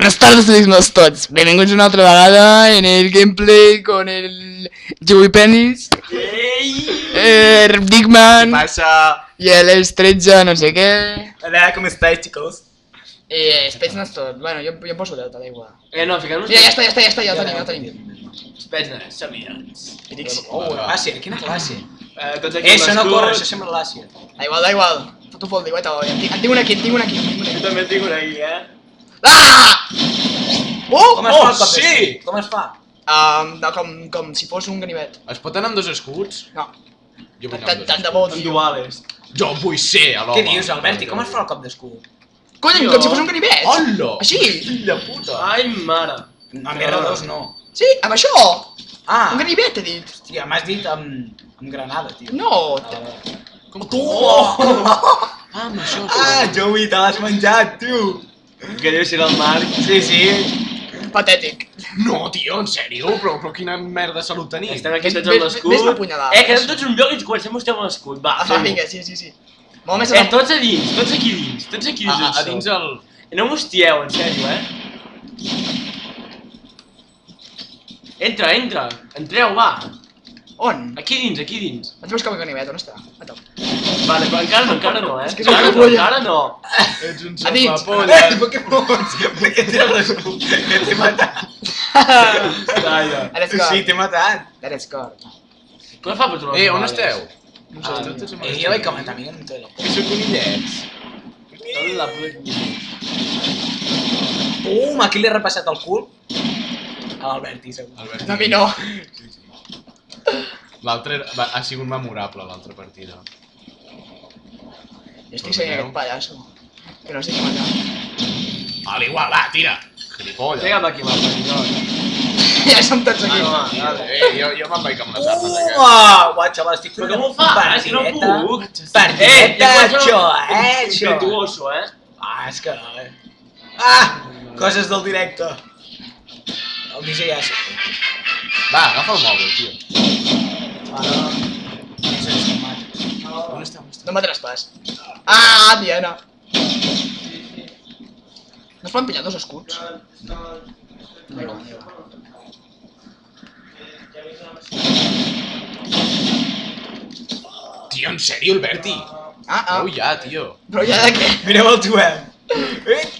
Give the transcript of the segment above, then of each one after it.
Buenas tardes, dignos tots. Benvinguts una altra vegada en el gameplay con el Joey Penis, Digman ¿Qué pasa? y el S13 no sé qué. Hola, ¿cómo estáis, chicos? Space no és tot. Bueno, jo em poso Delta, da igual. No, fiquem-nos... Mira, ja està, ja ho tenim. Espera, som-hi, doncs. Oh, l'àcer, quina classe. Tots aquí Això no corre, això sembla l'àcer. Da igual. Foto fold, en tinc una aquí, Jo també en tinc una aquí, Ah! Com es fa el cop sí! d'escut? Com es fa? Com si fos un ganivet. Es pot anar amb dos escuts? No, Jo vull anar amb dos tant de escuts. bo, En tio. duales. Jo vull ser a l'home. Què dius, Alberti? Com es fa el cop d'escut? Cony, com si fos un ganivet. Hola! Així. Fill de puta! Ai, mare. Amb R2 no. Sí, amb això. Ah, Un ganivet, he dit. hòstia, m'has dit amb granada, tio. No. Com Tu! Ah, amb això. Joey, te l'has menjat, tio. Que deu ser el Marc. Sí. Patètic. No, tio, en sèrio? Però quina merda de salut tenim. Estem aquí tots Ves- amb l'escut. ves l'apunyalada. Quedem tots en un lloc i ens comencem a mostrar amb l'escut. Va, Ah, fem-ho. vinga, sí. Molt més Tots a dins, tots aquí dins. Tots aquí dins. A dins el... No m'hostieu, en sèrio, Entra. Entreu, va. On? Aquí dins. Vaig buscar un ganivet, on està? Attau. Vale, però encara no, És que és una Encara no. Ets un A dins. sopapolla. Pokémons! Per què tires l'escut? Que t'he matat. Calla. Ara és cor. Sí, t'he matat. Ara és cor. Com es fa per trobar On esteu? No sé, Tots amb Jo vaig comentar, mira, no té la por. Que sou conillets. La puta... Aquí li he repassat el cul. A l'Alberti, segur. Albert. A mi no. L'altre ha sigut memorable, l'altra partida. Jo estic seguint aquest pallasso. Que no sé què matar. A l'igual, va, tira! Gilipolles. Pega'm aquí, va, Ja som tots aquí. Jo me'n vaig amb les armes aquest. Uah, xaval, estic Però fent com ho fas? És que no puc. Partideta, això. Impetuoso, Ah, és que... Coses del directe. El DJ ja sé. Va, agafa el mòbil, tio. On està? No mataràs pas. Ah, Diana. No es poden pillar dos escuts? Tio, en sèrio, Alberti? Ah. Ja, tio. Però ja de què? Mireu el Joel.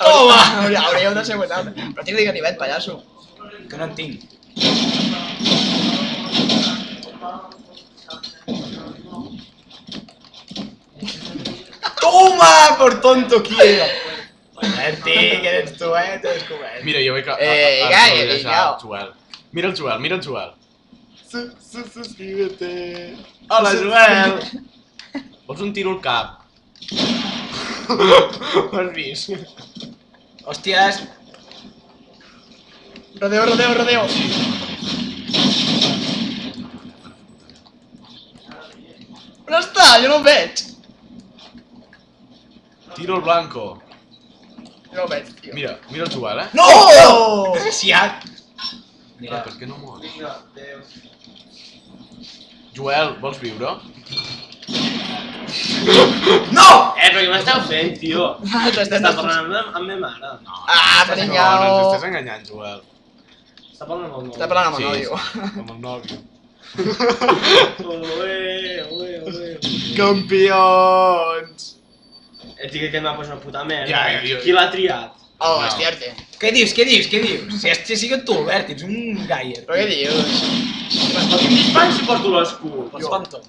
Toma! Hauríeu de ser guanyat. Però tira de ganivet, pallasso. Que no en tinc. Toma, por tonto qui era. Alberti, que eres tu, t'he descobert. Mira, jo vaig a... Vinga. El Joel. Mira el Joel. Suscríbete. Hola, Joel! Vols un tiro al cap? Ho has vist? Hòsties. Rodeo. On està? Jo no el veig. Tiro al blanco. Jo no el veig, tio. Mira el Joel, No! Oh! Desgraciat. Mira, per què no mor? Joel, vols viure? No! però què m'esteu fent, tio? T'estàs Està parlant amb ma mare. No. Ah, No, pringao. ens estàs enganyant, Joel. Està parlant amb el Està parlant amb el Sí, nòvio. amb el nòvio. Ole. Campions! Que m'ha posat una puta merda. Ja. Qui l'ha triat? Oh, No. estiarte. Què dius? Si has sigut tu, Albert, ets un gaier. Però què dius? Per quin dispari si porto l'escut? Pots fan tot.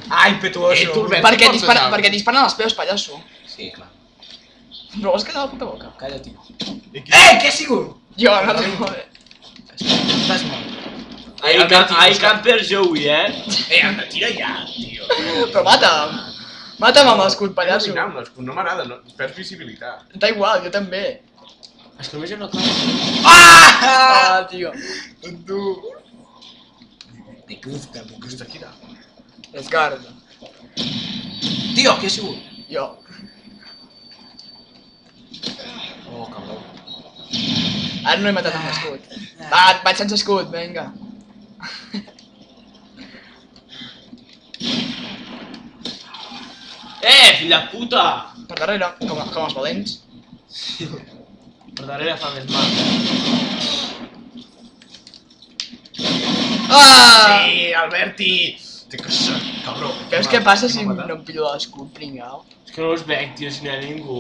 Ah, impetuoso. Tu, Albert, Perquè pots disparen, anar. perquè disparen a les peus, pallasso. Sí, clar. Però vols quedar la puta boca? Calla, tio. I qui- Què ha sigut? Jo, no te'n joder. Estàs mort. Ai, camper Joey, Anda, tira ja, tio. Però mata'm. Mata'm amb l'escut, pallasso. No, amb l'escut no m'agrada, no, perds visibilitat. Da igual, jo també. És que només hi ha una cosa. Ah, tio. Tu. Me gusta, tira. Descard. Tio, què ha sigut? Jo. Oh, cabró. Ara no he matat amb l'escut. Va, vaig sense escut, vinga. Fill de puta! Per darrere, com els valents. Per darrere fa més mal. Ah! Sí, Alberti! Té que ser, cabró. Veus què passa si no em pillo l'escut, pringao? És que no us veig, tio, si no hi ha ningú.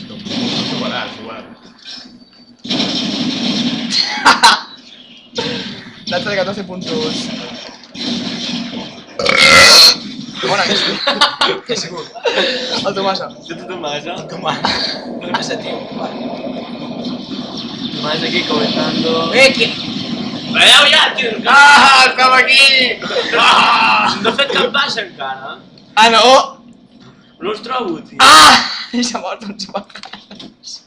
No ho trobaràs, igual. Data de 14 puntos. Bona, que és? Què ha sigut? El Tomàs. De tota masa. Tomàs. No passa, tio. Tomàs aquí comentando. Qui? Veieu ja, tio! Ah, estem aquí! Ah! No he fet cap baixa encara. Ah, no! No us trobo, tio. Ah! I s'ha mort un xavalcans.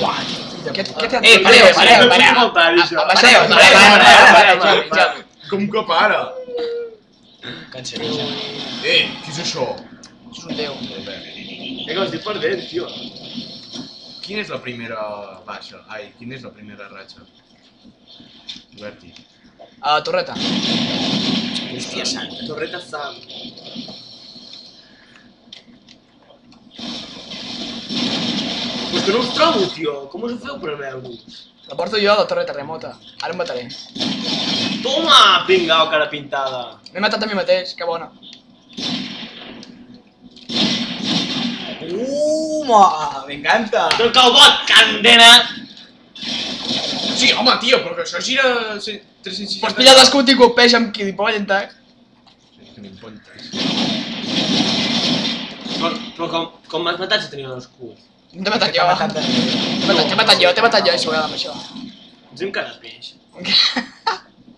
Uah, Què t'ha... pareu, pareu, No pareu. puc faltar, això. Pareu. Com que para? Cancereja. Què és això? És un déu. Que estic perdent, tio. Quina és la primera baixa? Ai, quina és la primera ratxa? Berti. A la torreta. Hòstia santa. Torreta Sam. Pues que no us trobo, tio. Com us ho feu per veure-us? La porto jo a la torreta remota. Ara em mataré. Toma, pringao, cara pintada. M'he matat a mi mateix, que bona. Me encanta! Toca el bot, candena! Sí, home, tio, però que això gira 360... Pots pillar l'escut i copeja amb gilipollen, tac. Que m'impontes. Però com m'has matat si tenia l'escut? No t'he matat jo. T'he matat jo, aixugada amb això. Ets un cara peix.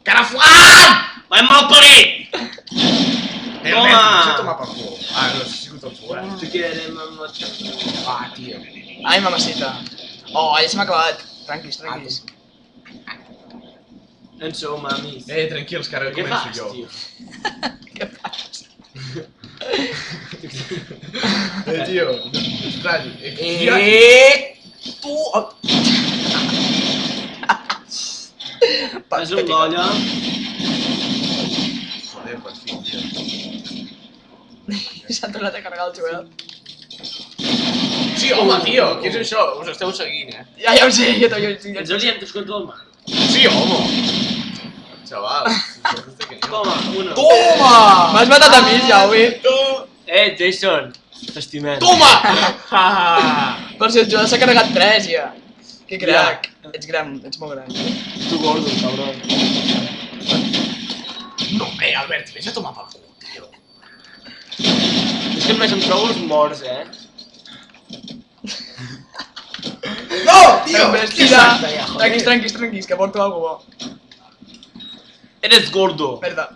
Caraflan! Vai mal parit! Toma! Això toma per cul. Ah, no, si ha sigut el forat. Te querem matar. Ah, tio. Ai, mamacita. Oh, ja se m'ha acabat. Tranquis, tranquis. En sou, mamis. Tranquils, que ara Què fas, començo jo. tio? Què fas? Tio, estrany. Tu... Fas un l'olla. Joder, per fi, tio. S'ha tornat a carregar el Joel. Sí, home, tio, què és això? Us esteu seguint, Ja ho sé, jo també. Ens orientes contra el mar. Sí, home. Xaval, si Toma, una. Toma! M'has matat a mi, ja, oi? Jason. T'estimem. Toma! Per si el Joel s'ha carregat 3, ja. Que crac. Ets gran, ets molt gran. Tu gordo, cabron. No, Albert, vés a tomar pel cul, tio. És que només em trobo els morts, No, tio! Tira. Tranquis, que porto alguna bo. Eres gordo. Merda.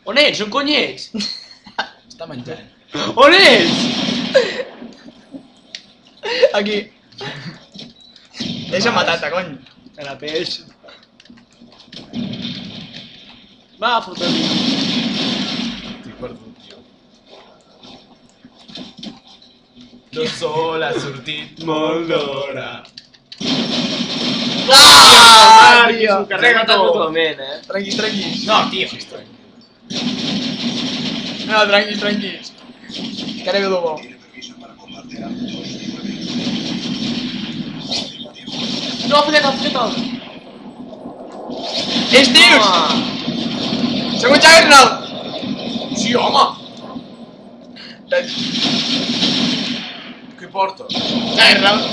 On ets? On cony ets? Està menjant. On ets? Aquí. Deixa'm matar-te, cony. Cara peix. Va, fotem. Estic perdut, tio. El sol ha sortit molt d'hora. Ah, tio. Carrega totalment, Tranquis. No, tio, és estrany. No, tranquis. Que ara ve el bo. No, feta. És tios! Som un Juggernaut! Sí, home! Què porta? Juggernaut.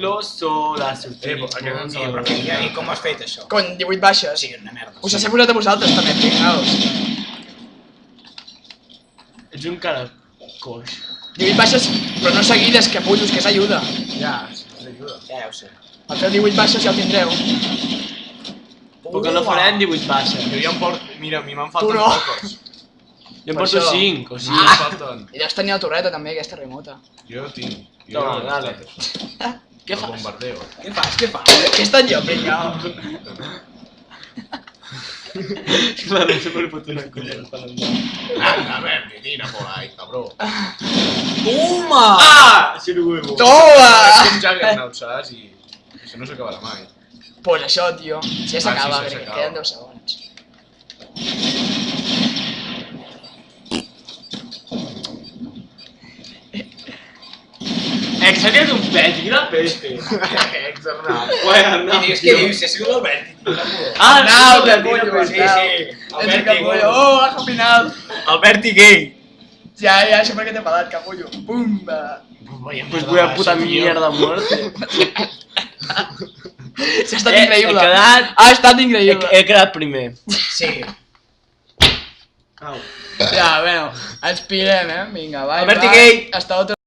Lo sol ha sortit. Aquest no en sabia, però i com has fet això? Cony, 18 baixes. Sí, una merda. Us has posat a vosaltres també, pringaos. Ets un cara coix. 18 baixes, però no seguides, que pullos, que és ajuda. Ja, si us ajuda. Ja ho sé. Al fer 18 baixes ja el tindreu. Perquè no farem 18 baixes. Jo ja em porto... Mira, a mi me'n Tu falten no. poques. Jo em Per porto això. 5 o Sí, 6. em falten. I deus tenir la torreta també, aquesta remota. Jo tinc. Toma, he dale. estat això. Què El fas? bombardeo. Què fas? Què estan jo, pringao? Claro, no se puede poner una collera para andar. Anda, Berti, tira por ahí, cabrón. Toma! Ah! Sí, el huevo. És Toma! com Juggernaut, saps? I això no s'acabarà mai. Pues això, tio. Si ja s'acaba, sí, crec que s'acaba. queden 10 segons. Series un pet, quina peste. Exarnat. Bueno, I dius, què dius? Si ha sigut l'Albert. Ah, Arnau, sí, capullo, sí, Arnau. sí. Ets el capullo. Oh, baja final. Alberti gay. Ja, això perquè t'he pagat, capullo. Pumba. Pues voy a puta mierda muerte. S'ha estat increïble. He quedat... Ha estat increïble. He quedat primer. Sí. Au. Ja, bueno, ens pirem, Vinga, bye, Alberti bye. gay. Hasta otro.